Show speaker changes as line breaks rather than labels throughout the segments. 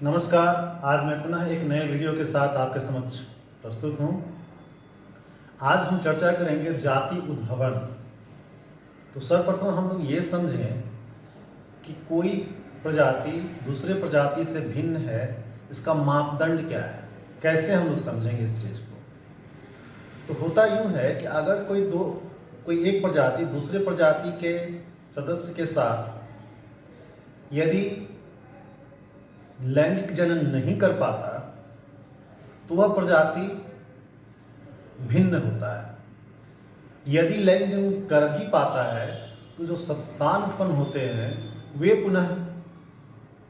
नमस्कार। आज मैं पुनः एक नए वीडियो के साथ आपके समक्ष प्रस्तुत हूँ। आज हम चर्चा करेंगे जाति उद्भवन। तो सर्वप्रथम हम लोग ये समझें कि कोई प्रजाति दूसरे प्रजाति से भिन्न है, इसका मापदंड क्या है, कैसे हम लोग समझेंगे इस चीज़ को। तो होता यूँ है कि अगर कोई एक प्रजाति दूसरे प्रजाति के सदस्य के साथ यदि लैंगिक जनन नहीं कर पाता तो वह प्रजाति भिन्न होता है। यदि लैंगिक जनन कर भी पाता है तो जो संतान उत्पन्न होते हैं वे पुनः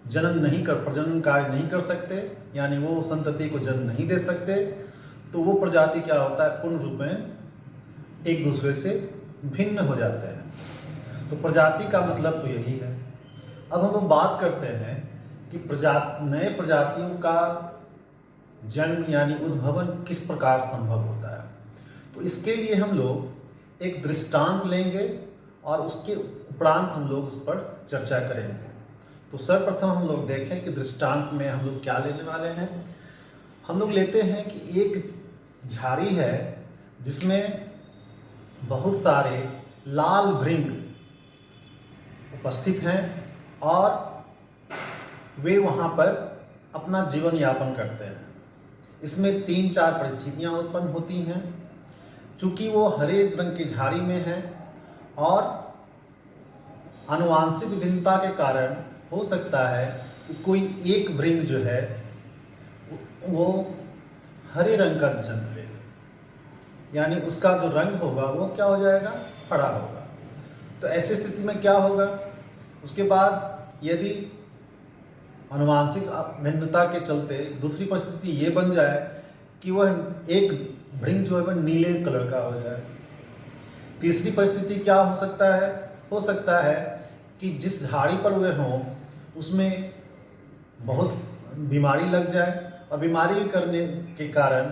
प्रजनन कार्य नहीं कर सकते, यानी वो संतति को जन्म नहीं दे सकते। तो वो प्रजाति क्या होता है, पूर्ण रूप में एक दूसरे से भिन्न हो जाते हैं। तो प्रजाति का मतलब तो यही है। अब हम बात करते हैं कि नए प्रजातियों का जन्म यानी उद्भवन किस प्रकार संभव होता है। तो इसके लिए हम लोग एक दृष्टांत लेंगे और उसके उपरांत हम लोग उस पर चर्चा करेंगे। तो सर्वप्रथम हम लोग देखें कि दृष्टांत में हम लोग क्या लेने वाले हैं। हम लोग लेते हैं कि एक झाड़ी है जिसमें बहुत सारे लाल भृंग उपस्थित हैं और वे वहाँ पर अपना जीवन यापन करते हैं। इसमें 3-4 परिस्थितियाँ उत्पन्न होती हैं। चूँकि वो हरे रंग की झाड़ी में है और आनुवांशिक विभिन्नता के कारण हो सकता है कि कोई एक भृंग जो है वो हरे रंग का जन्म ले, यानी उसका जो रंग होगा वो क्या हो जाएगा, हरा होगा। तो ऐसी स्थिति में क्या होगा, उसके बाद यदि आनुवांशिक भिन्नता के चलते दूसरी परिस्थिति ये बन जाए कि वह एक भृंग जो है वह नीले कलर का हो जाए। तीसरी परिस्थिति क्या हो सकता है कि जिस झाड़ी पर वे हों उसमें बहुत बीमारी लग जाए और बीमारी करने के कारण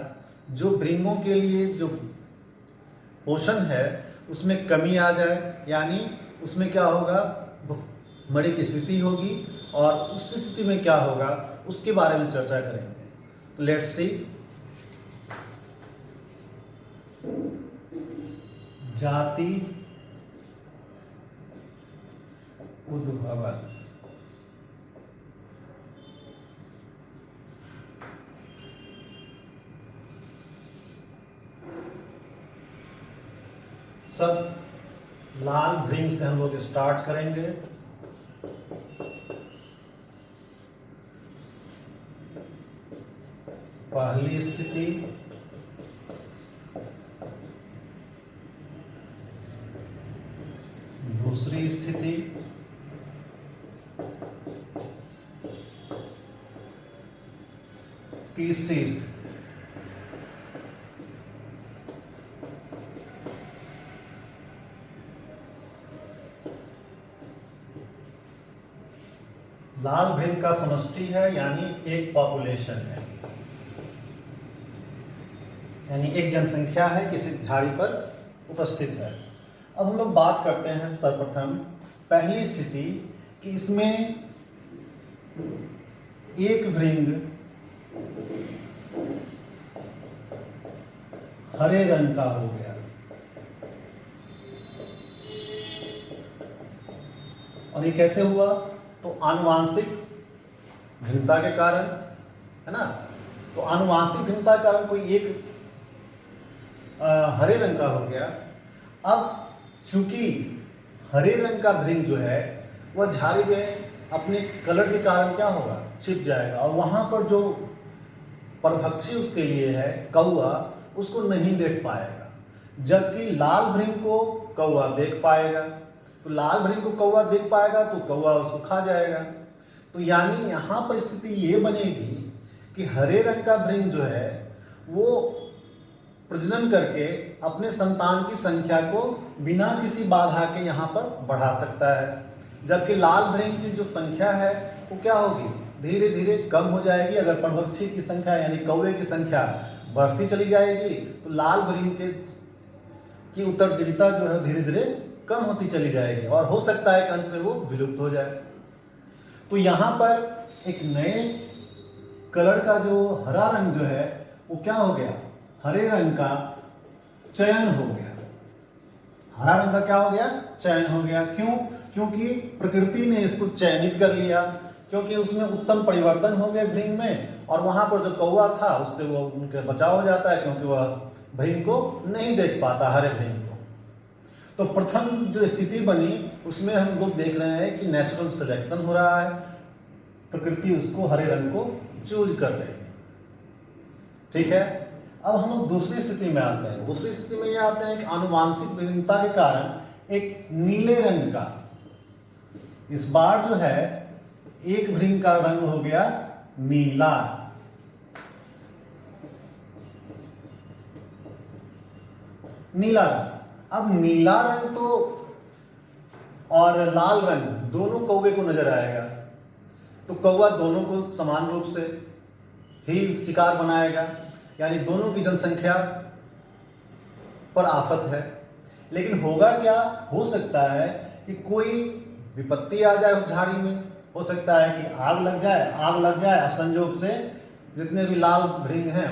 जो भृंगों के लिए जो पोषण है उसमें कमी आ जाए, यानी उसमें क्या होगा, मरे की स्थिति होगी। और उस स्थिति में क्या होगा उसके बारे में चर्चा करेंगे। तो लेट्स सी। जाति उद्भवन। सब लाल भृंग से हम लोग स्टार्ट करेंगे। पहली स्थिति, दूसरी स्थिति, तीसरी स्थिति। लाल भृंग का समष्टि है, यानी एक पॉपुलेशन है, यानी एक जनसंख्या है किसी झाड़ी पर उपस्थित है। अब हम लोग बात करते हैं सर्वप्रथम पहली स्थिति कि इसमें एक भृंग हरे रंग का हो गया और ये कैसे हुआ, तो आनुवांशिक भिन्नता के कारण, है ना। तो आनुवांशिक भिन्नता के कारण कोई एक हरे रंग का हो गया। अब चूंकि हरे रंग का भृंग जो है वह झाड़ी में अपने कलर के कारण क्या होगा, छिप जाएगा और वहां पर जो परभक्षी उसके लिए है कौआ, उसको नहीं देख पाएगा। जबकि लाल भृंग को कौआ देख पाएगा, तो लाल भृंग को कौआ देख पाएगा तो कौआ उसको खा जाएगा। तो यानी यहाँ पर स्थिति ये बनेगी कि हरे रंग का भृंग जो है वो प्रजनन करके अपने संतान की संख्या को बिना किसी बाधा के यहाँ पर बढ़ा सकता है। जबकि लाल भृंग की जो संख्या है वो क्या होगी, धीरे धीरे कम हो जाएगी। अगर परभक्षी की संख्या यानी कौवे की संख्या बढ़ती चली जाएगी तो लाल भृंग की उत्तरजीविता जो है धीरे धीरे कम होती चली जाएगी और हो सकता है कि अंत में वो विलुप्त हो जाए। तो यहाँ पर एक नए कलर का जो हरा रंग जो है वो क्या हो गया, हरे रंग का चयन हो गया। हरा रंग का क्या हो गया, चयन हो गया। क्यों? क्योंकि प्रकृति ने इसको चयनित कर लिया, क्योंकि उसमें उत्तम परिवर्तन हो गए भृंग में, और वहां पर जो कौवा था उससे वो उनके बचाव हो जाता है, क्योंकि वह भृंग को नहीं देख पाता, हरे भृंग को। तो प्रथम जो स्थिति बनी उसमें हम लोग देख रहे हैं कि नेचुरल सिलेक्शन हो रहा है, प्रकृति उसको हरे रंग को चूज कर रही है। ठीक है, अब हम लोग दूसरी स्थिति में आते हैं। दूसरी स्थिति में ये आते हैं कि आनुवांशिक विभिन्नता के कारण एक नीले रंग का, इस बार जो है एक भृंग का रंग हो गया नीला। नीला रंग, अब नीला रंग तो और लाल रंग दोनों कौवे को नजर आएगा, तो कौवा दोनों को समान रूप से ही शिकार बनाएगा, यानी दोनों की जनसंख्या पर आफत है। लेकिन होगा क्या, हो सकता है कि कोई विपत्ति आ जाए उस झाड़ी में, हो सकता है कि आग लग जाए और संयोग से जितने भी लाल भृंग हैं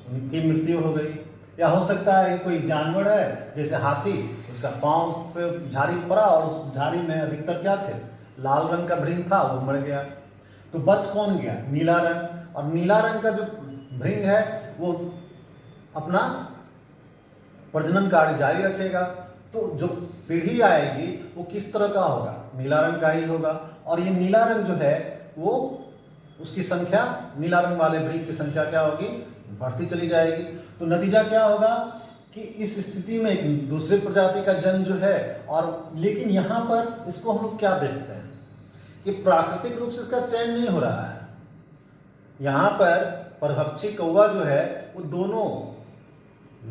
उनकी मृत्यु हो गई। या हो सकता है कि कोई जानवर है जैसे हाथी, उसका पांव उस पे झाड़ी पड़ा और उस झाड़ी में अधिकतर क्या थे, लाल रंग का भृंग था, वो मर गया। तो बच कौन गया, नीला रंग। और नीला रंग का जो भृंग है वो अपना प्रजनन कार्य जारी रखेगा। तो जो पीढ़ी आएगी वो किस तरह का होगा, नीला रंग का ही होगा। और ये नीला रंग जो है वो उसकी संख्या, नीला रंग वाले भृंग की संख्या क्या होगी, बढ़ती चली जाएगी। तो नतीजा क्या होगा कि इस स्थिति में एक दूसरे प्रजाति का जन्म जो है, और लेकिन यहाँ पर इसको हम लोग क्या देखते हैं कि प्राकृतिक रूप से इसका चयन नहीं हो रहा है। यहाँ पर परभक्षी कौवा जो है वो दोनों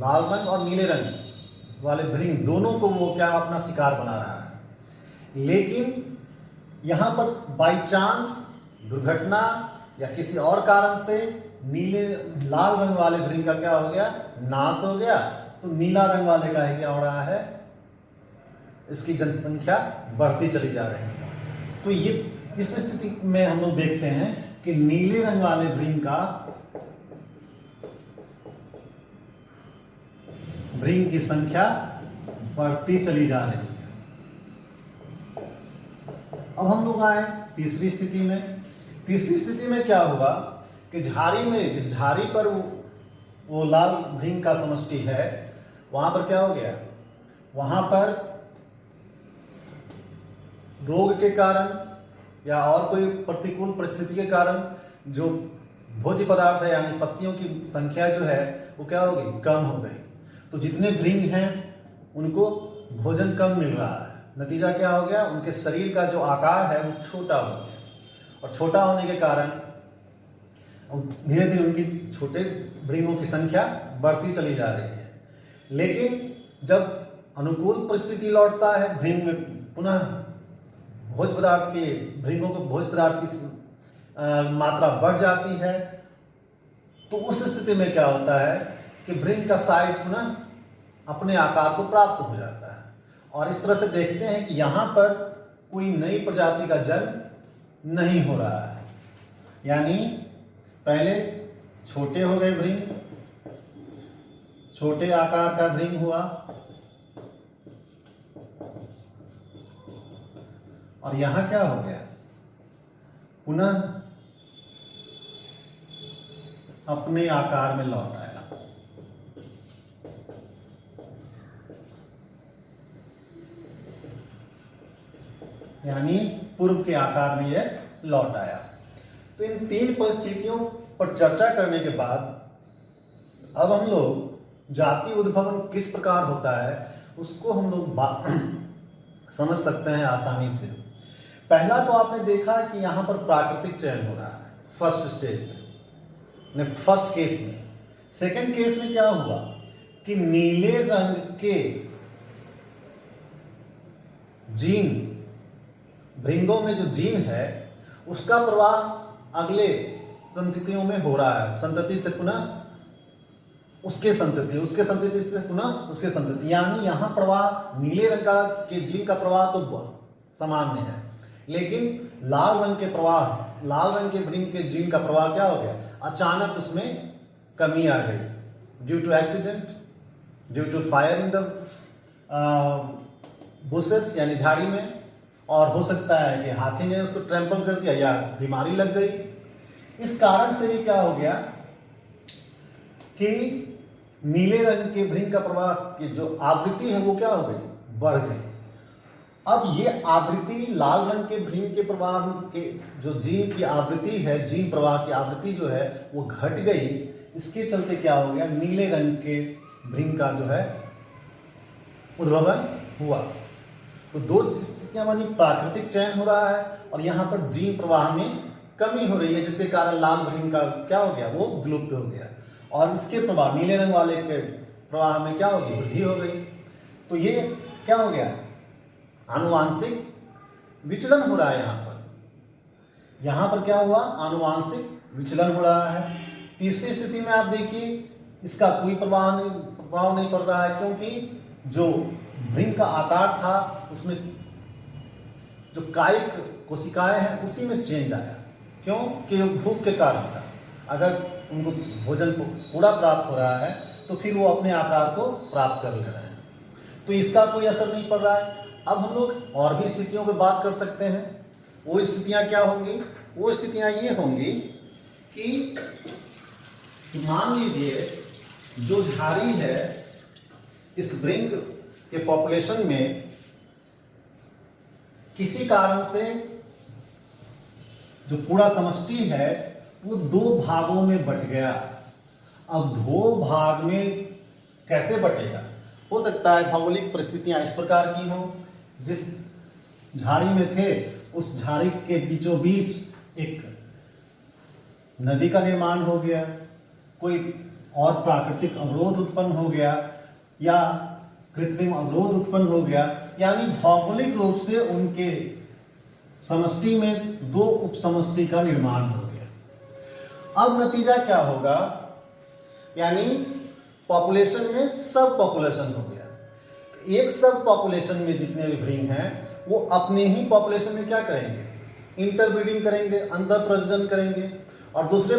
लाल रंग और नीले रंग वाले भृंग दोनों को वो क्या अपना शिकार बना रहा है। लेकिन यहाँ पर बाई चांस दुर्घटना या किसी और कारण से लाल रंग वाले भृंग का क्या हो गया, नाश हो गया। तो नीला रंग वाले का ही क्या हो रहा है, इसकी जनसंख्या बढ़ती चली जा रही है। तो ये इस स्थिति में हम लोग देखते हैं कि नीले रंग वाले भृंग की संख्या बढ़ती चली जा रही है। अब हम लोग आए तीसरी स्थिति में। तीसरी स्थिति में क्या हुआ कि झाड़ी में, जिस झाड़ी पर वो लाल भृंग का समष्टि है, वहां पर क्या हो गया, वहां पर रोग के कारण या और कोई प्रतिकूल परिस्थिति के कारण जो भोज्य पदार्थ है यानी पत्तियों की संख्या जो है वो क्या हो गई, कम हो गई। तो जितने भृंग हैं उनको भोजन कम मिल रहा है। नतीजा क्या हो गया, उनके शरीर का जो आकार है वो छोटा हो गया, और छोटा होने के कारण धीरे धीरे उनकी छोटे भृंगों की संख्या बढ़ती चली जा रही है। लेकिन जब अनुकूल परिस्थिति लौटता है, भृंग में पुनः भोज्य पदार्थ के भृंगों को भोज्य पदार्थ की मात्रा बढ़ जाती है, तो उस स्थिति में क्या होता है कि भृंग का साइज पुनः अपने आकार को प्राप्त हो जाता है। और इस तरह से देखते हैं कि यहाँ पर कोई नई प्रजाति का जन्म नहीं हो रहा है। यानी पहले छोटे हो गए भृंग, छोटे आकार का भृंग हुआ, और यहां क्या हो गया, पुनः अपने आकार में लौट आया। यानी पूर्व के आकार में यह लौट आया। तो इन तीन परिस्थितियों पर चर्चा करने के बाद अब हम लोग जाति उद्भवन किस प्रकार होता है उसको हम लोग समझ सकते हैं आसानी से। पहला तो आपने देखा कि यहां पर प्राकृतिक चयन हो रहा है फर्स्ट स्टेज में, फर्स्ट केस में। सेकंड केस में क्या हुआ कि नीले रंग के जीन, भृंगों में जो जीन है उसका प्रवाह अगले संततियों में हो रहा है, संतति से पुनः उसके संतति, उसके संतति से पुनः उसके संतति। यानी यहां प्रवाह नीले रंग का के जीन का प्रवाह तो सामान्य है, लेकिन लाल रंग के प्रवाह, लाल रंग के भ्रूण के जीन का प्रवाह क्या हो गया, अचानक उसमें कमी आ गई due to accident, due to fire in the bushes यानी झाड़ी में, और हो सकता है कि हाथी ने उसको ट्रैम्पल कर दिया या बीमारी लग गई। इस कारण से भी क्या हो गया कि नीले रंग के भ्रूण का प्रवाह की जो आवृत्ति है वो क्या हो गई, बढ़ गई। अब ये आवृत्ति लाल रंग के भ्रूण के प्रवाह के जो जीन की आवृत्ति है, जीन प्रवाह की आवृत्ति जो है वो घट गई। इसके चलते क्या हो गया, नीले रंग के भ्रूण का जो है उद्भवन हुआ। तो दो स्थितियां बनी, प्राकृतिक चयन हो रहा है और यहाँ पर जीन प्रवाह में कमी हो रही है, जिसके कारण लाल भ्रूण का क्या हो गया, वो विलुप्त हो गया और इसके प्रभाव नीले रंग वाले के प्रवाह में क्या होगी, वृद्धि हो गई। तो ये क्या हो गया, आनुवांशिक विचलन हो रहा है। यहाँ पर क्या हुआ, आनुवांशिक विचलन हो रहा है। तीसरी स्थिति में आप देखिए इसका कोई प्रभाव नहीं पड़ रहा है, क्योंकि जो भ्रूण का आकार था उसमें जो कायिक कोशिकाएं हैं उसी में चेंज आया। क्यों कि भूख के कारण था। अगर उनको भोजन पूरा प्राप्त हो रहा है तो फिर वो अपने आकार को प्राप्त कर ले रहे हैं, तो इसका कोई असर नहीं पड़ रहा है। अब हम लोग और भी स्थितियों पे बात कर सकते हैं। वो स्थितियां क्या होंगी, वो स्थितियां ये होंगी कि मान लीजिए जो झाड़ी है इस भ्रूण के पॉपुलेशन में किसी कारण से जो पूरा समष्टि है वो दो भागों में बट गया। अब दो भाग में कैसे बटेगा, हो सकता है भौगोलिक परिस्थितियां इस प्रकार की हो, जिस झाड़ी में थे उस झाड़ी के बीचों बीच एक नदी का निर्माण हो गया, कोई और प्राकृतिक अवरोध उत्पन्न हो गया या कृत्रिम अवरोध उत्पन्न हो गया, यानी भौगोलिक रूप से उनके समष्टि में दो उपसमष्टि का निर्माण हो गया। अब नतीजा क्या होगा, यानी पॉपुलेशन में सब पॉपुलेशन हो गया। एक सब पॉपुलेशन में जितने भी भ्रूण हैं वो अपने ही पॉपुलेशन में क्या करेंगे, इंटरब्रीडिंग करेंगे, अंतर प्रजनन करेंगे, और दूसरे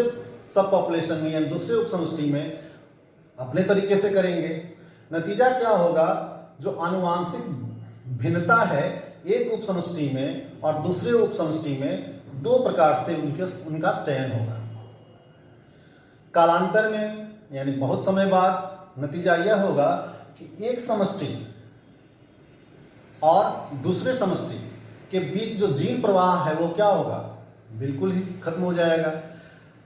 सब पॉपुलेशन में यानी दूसरे उपसमष्टि में अपने तरीके से करेंगे। नतीजा क्या होगा, जो आनुवांशिक भिन्नता है एक उपसमष्टि में और दूसरे उपसमष्टि में दो प्रकार से उनका चयन होगा। कालांतर में यानी बहुत समय बाद नतीजा यह होगा कि एक समष्टि और दूसरे समष्टि के बीच जो जीन प्रवाह है वो क्या होगा, बिल्कुल ही खत्म हो जाएगा।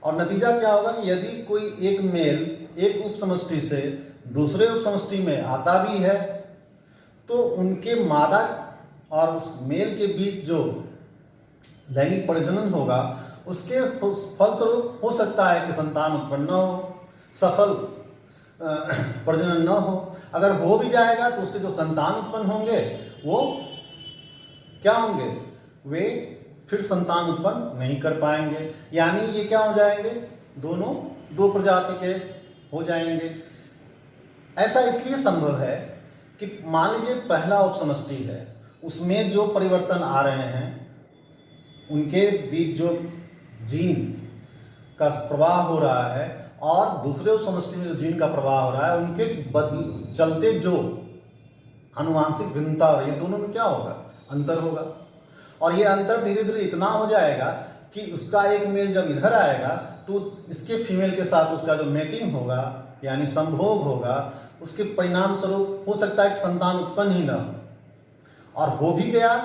और नतीजा क्या होगा कि यदि कोई एक मेल एक उपसमष्टि से दूसरे उपसमष्टि में आता भी है तो उनके मादा और उस मेल के बीच जो लैंगिक प्रजनन होगा उसके फलस्वरूप हो सकता है कि संतान उत्पन्न न हो, सफल प्रजनन न हो। अगर हो भी जाएगा तो उसके जो संतान उत्पन्न होंगे वो क्या होंगे, वे फिर संतान उत्पन्न नहीं कर पाएंगे, यानी ये क्या हो जाएंगे, दोनों दो प्रजाति के हो जाएंगे। ऐसा इसलिए संभव है कि मान लीजिए पहला उपसमष्टि है, उसमें जो परिवर्तन आ रहे हैं उनके बीच जो जीन का प्रवाह हो रहा है और दूसरे उपसमष्टि में जो जीन का प्रवाह हो रहा है उनके चलते जो आनुवांशिक भिन्नता हो रही है, दोनों में क्या होगा, अंतर होगा। और ये अंतर धीरे धीरे इतना हो जाएगा कि उसका एक मेल जब इधर आएगा तो इसके फीमेल के साथ उसका जो मेटिंग होगा यानी संभोग होगा, उसके परिणाम स्वरूप हो सकता है कि संतान उत्पन्न ही न हो, और हो भी गया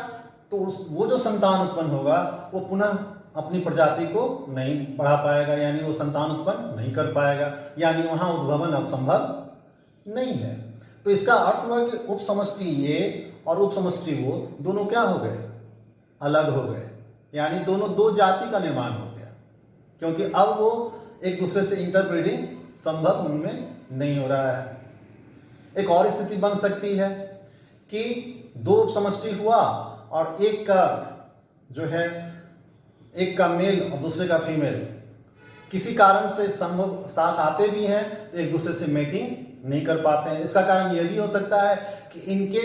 तो वो जो संतान उत्पन्न होगा वो पुनः अपनी प्रजाति को नहीं बढ़ा पाएगा, यानी वो संतान उत्पन्न नहीं कर पाएगा, यानी वहां उद्भवन अब संभव नहीं है। तो इसका अर्थ हुआ कि उपसमष्टि ये और उपसमष्टि वो दोनों क्या हो गए, अलग हो गए, यानी दोनों दो जाति का निर्माण हो गया, क्योंकि अब वो एक दूसरे से इंटरब्रीडिंग संभव उनमें नहीं हो रहा है। एक और स्थिति बन सकती है कि दो उपसमष्टि हुआ और एक का जो है, एक का मेल और दूसरे का फीमेल किसी कारण से संभव साथ आते भी हैं तो एक दूसरे से मेटिंग नहीं कर पाते हैं। इसका कारण यह भी हो सकता है कि इनके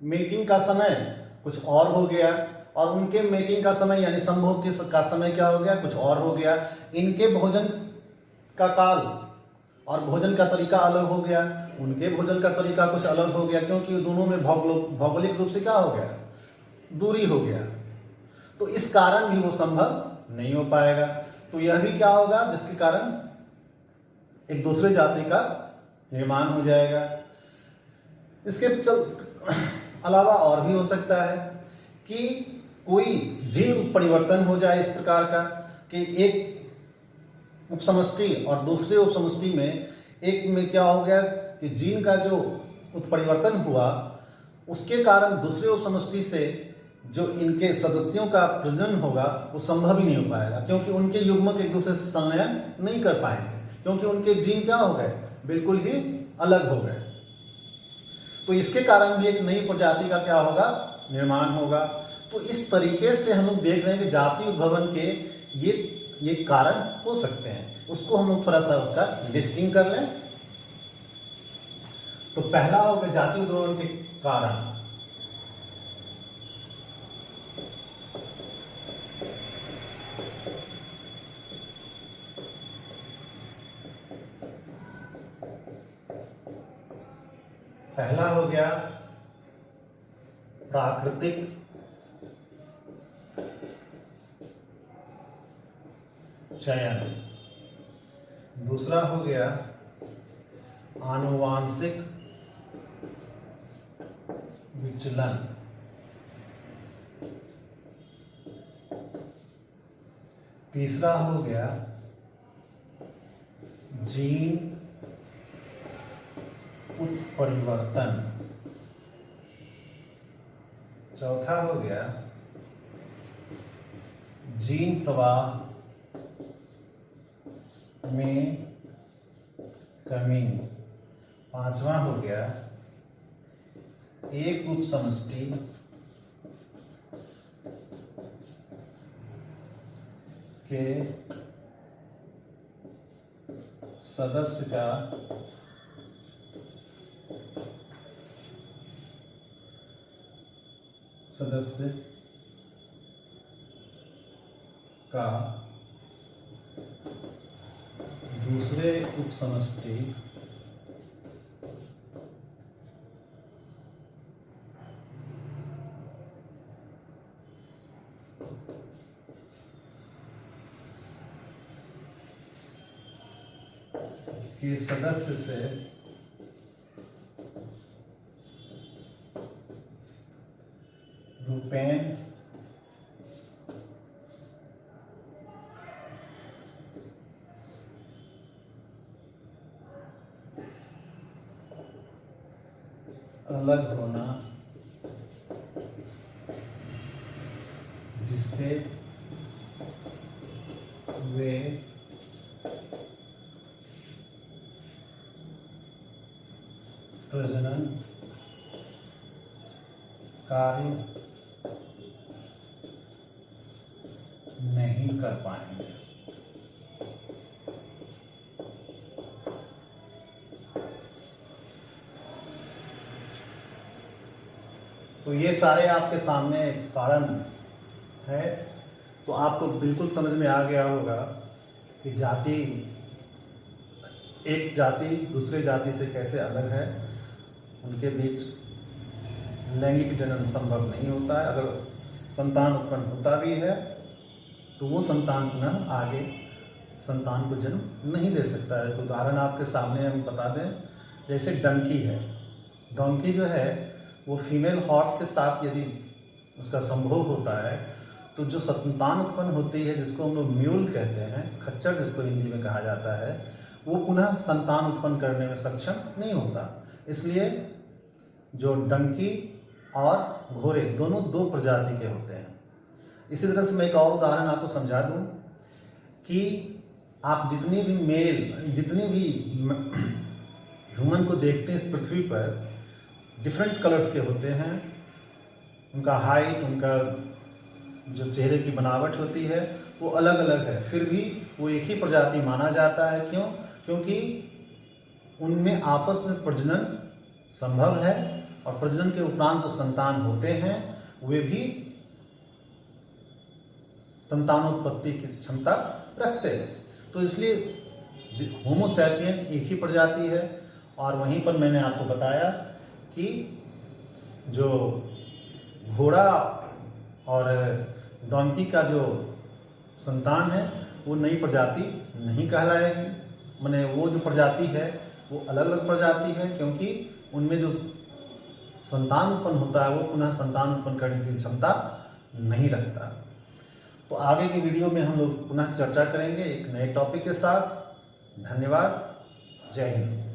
मेटिंग का समय कुछ और हो गया और उनके मेटिंग का समय यानी संभोग का समय क्या हो गया, कुछ और हो गया। इनके भोजन का काल और भोजन का तरीका अलग हो गया, उनके भोजन का तरीका कुछ अलग हो गया, क्योंकि दोनों में भौगोलिक रूप से क्या हो गया, दूरी हो गया। तो इस कारण भी वो संभव नहीं हो पाएगा। तो यह भी क्या होगा, जिसके कारण एक दूसरे जाति का निर्माण हो जाएगा। इसके अलावा और भी हो सकता है कि कोई जीन उत्परिवर्तन हो जाए इस प्रकार का कि एक उपसमष्टि और दूसरे उपसमष्टि में, एक में क्या हो गया कि जीन का जो उत्परिवर्तन हुआ उसके कारण दूसरे उपसमष्टि से जो इनके सदस्यों का प्रजनन होगा वो संभव ही नहीं हो पाएगा, क्योंकि उनके युग्मक एक दूसरे से संलयन नहीं कर पाएंगे, क्योंकि उनके जीन क्या हो गए, बिल्कुल ही अलग हो गए। तो इसके कारण भी एक नई प्रजाति का क्या होगा, निर्माण होगा। तो इस तरीके से हम लोग देख रहे हैं कि जाति उद्भवन के ये कारण हो सकते हैं। उसको हम लोग थोड़ा सा उसका लिस्टिंग कर लें। तो पहला होगा जाति उद्भवन के कारण। पहला हो गया प्राकृतिक चयन, दूसरा हो गया आनुवांशिक विचलन, तीसरा हो गया जीन उत्परिवर्तन, चौथा हो गया जीन प्रवाह में कमी, पांचवा हो गया एक उपसमष्टि के सदस्य का दूसरे उपसमष्टि के सदस्य से रूपेण अलग होना, जिससे वे प्रजनन कार्य नहीं कर पाएंगे। तो ये सारे आपके सामने कारण है। तो आपको बिल्कुल समझ में आ गया होगा कि जाति, एक जाति दूसरे जाति से कैसे अलग है, उनके बीच लैंगिक जनन संभव नहीं होता है। अगर संतान उत्पन्न होता भी है तो वो संतान पुनः आगे संतान को जन्म नहीं दे सकता है। तो उदाहरण आपके सामने हम बता दें, जैसे डंकी है। डोंकी जो है वो फीमेल हॉर्स के साथ यदि उसका संभोग होता है तो जो संतान उत्पन्न होती है, जिसको हम लोग म्यूल कहते हैं, खच्चर जिसको हिंदी में कहा जाता है, वो पुनः संतान उत्पन्न करने में सक्षम नहीं होता। इसलिए जो डंकी और घोड़े दोनों दो प्रजाति के होते हैं। इसी तरह से मैं एक और उदाहरण आपको समझा दूं कि आप जितनी भी ह्यूमन को देखते हैं इस पृथ्वी पर, डिफरेंट कलर्स के होते हैं। उनका हाइट, उनका जो चेहरे की बनावट होती है वो अलग अलग है, फिर भी वो एक ही प्रजाति माना जाता है। क्यों? क्योंकि उनमें आपस में प्रजनन संभव है और प्रजनन के उपरांत जो संतान होते हैं वे भी संतानोत्पत्ति की क्षमता रखते हैं। तो इसलिए होमो सैपियन एक ही प्रजाति है। और वहीं पर मैंने आपको बताया कि जो घोड़ा और डोंकी का जो संतान है वो नई प्रजाति नहीं कहलाएगी। माने वो जो प्रजाति है वो अलग अलग प्रजाति है, क्योंकि उनमें जो संतान उत्पन्न होता है वो पुनः संतान उत्पन्न करने की क्षमता नहीं रखता। तो आगे की वीडियो में हम लोग पुनः चर्चा करेंगे एक नए टॉपिक के साथ। धन्यवाद। जय हिंद।